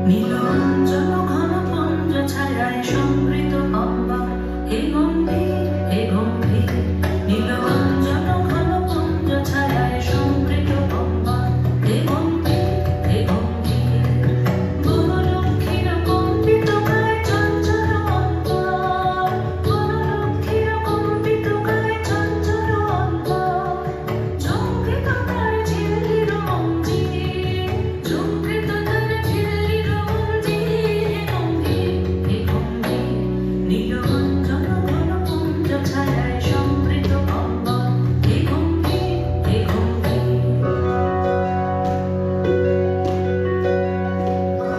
নীলাঞ্জন ঘন পুঞ্জ ছায়ায় সমৃত অম্বর হে গম্ভীর হে গম্ভীর নীলাঞ্জন ঘন পুঞ্জ ছায়ায় সমৃত অম্বর হে গম্ভীর হে গম্ভীর বনলক্ষ্মীর কম্পিত গায়ে চঞ্চল অন্তর বনলক্ষ্মীর কম্পিত গায়ে চঞ্চল অন্তর চমকিত তার ঝিল্লির মঞ্জির চমকিত তার ঝিল্লির মঞ্জির হে গম্ভীর হে গম্ভীর নীলাঞ্জন ঘন পুঞ্জ ছায়ায় সমৃত অম্বর হে গম্ভীর হে গম্ভীর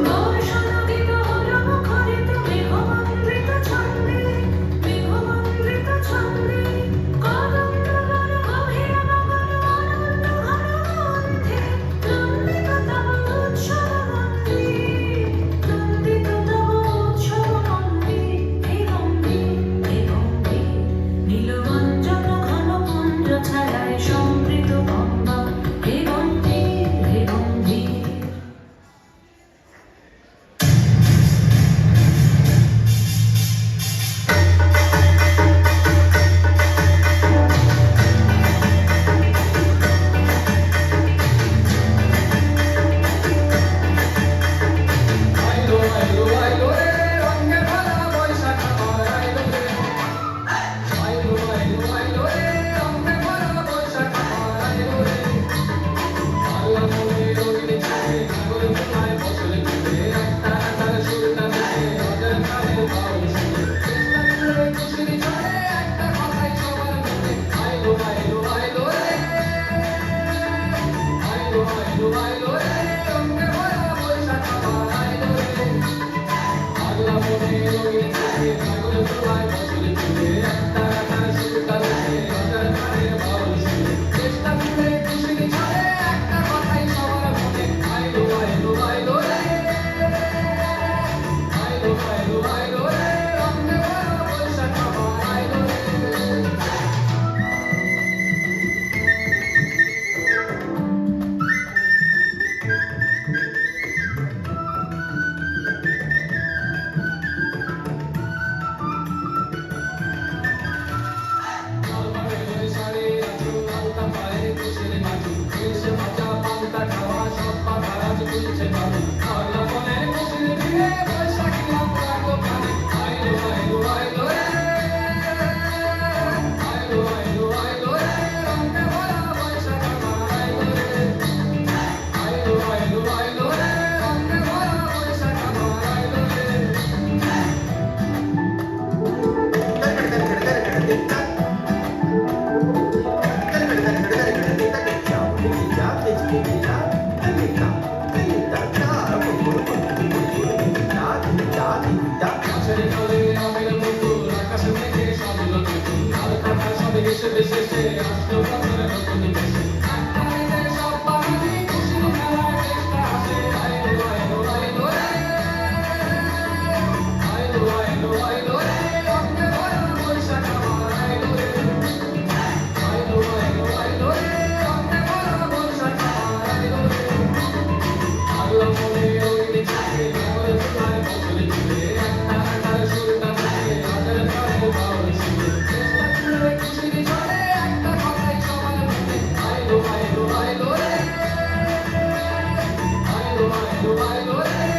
বর্ষণগীত হল মুখরিত মেঘমন্দ্রিত ছন্দে মেঘমন্দ্রিত ছন্দে কদম্ববন গভীর নগর অনন্ত ঘন গন্ধে নন্দিত তব উৎসব মন্দির নন্দিত তব উৎসব মন্দির হে গম্ভীর হে গম্ভীর নীলাঞ্জন ঘন পুঞ্জ ছায়ায় সমৃত অম্বর হে গম্ভীর হে গম্ভীর আইলো আইলো আইলো রে রঙে ভরা বৈশাখ আমার আইলো রে আইলো আইলো আইলো রে রঙে ভরা বৈশাখ আমার আইলো রে আল্লাহ মনে রঙিন ছেড়ে সাগর তোমায় ফসল দিতে একটা তার সুরটা দিতে অজার কানে বাউল শুনে চেষ্টা করে খুশির ছড়ে একটা কথাই সবার মনে আইলো আইলো আইলো রে আইলো আইলো আইলো রে রঙে ভরা বৈশাখ আমার আইলো রে আল্লাহ মনে রঙিন ছেড়ে সাগর তোমায় ফসল দিতে একটা তার সুরটা দিতে অজার কানে বাউল শুনে চেষ্টা করে খুশির ছড়ে একটা কথাই সবার মনে আইলো আইলো আইলো রে আইলো আইলো আইলো রে রঙে ভরা বৈশাখ আমার আইলো রে লালবাগে শাড়ি আঁচল আলতা পায়ে খুশির নাচু এসে ভাজা পান্তা খাওয়া সব পাতা আজ তুলছে বাবু আল্লাহ মনে খুশির ভিড়ে বৈশাখী আমরা দোকানে আইলো আইলো আইলো রে আইলো আইলো আইলো রে রঙে ভরা বৈশাখ আমার আইলো রে আইলো আইলো আইলো রে রঙে ভরা বৈশাখ আমার আইলো রে গাছের তলে আমের মুকুল আকাশ মেঘে সাজলো দুপুর লাল কাঁথা সবে এসে দেশে আসলো বছরে নতুন দেশে একটা ঈদে সব বাঙালি খুশির খেলায় চেষ্টা আসে আইলো আইলো আইলো রে আইলো আইলো আইলো রে রঙে ভরা বৈশাখ আমার আইলো রে আইলো আইলো আইলো রে রঙে ভরা বৈশাখ আমার আইলো রে আল্লাহ মনে রঙিন ছেড়ে সাগর তোমায় ফসল দিতে একটা তার সুরটা দিতে অজার কানে বাউল শুনে চেষ্টা করে খুশির ছড়ে একটা কথাই সবার মনে আইলো আইলো আইলো রে আইলো আইলো আইলো রে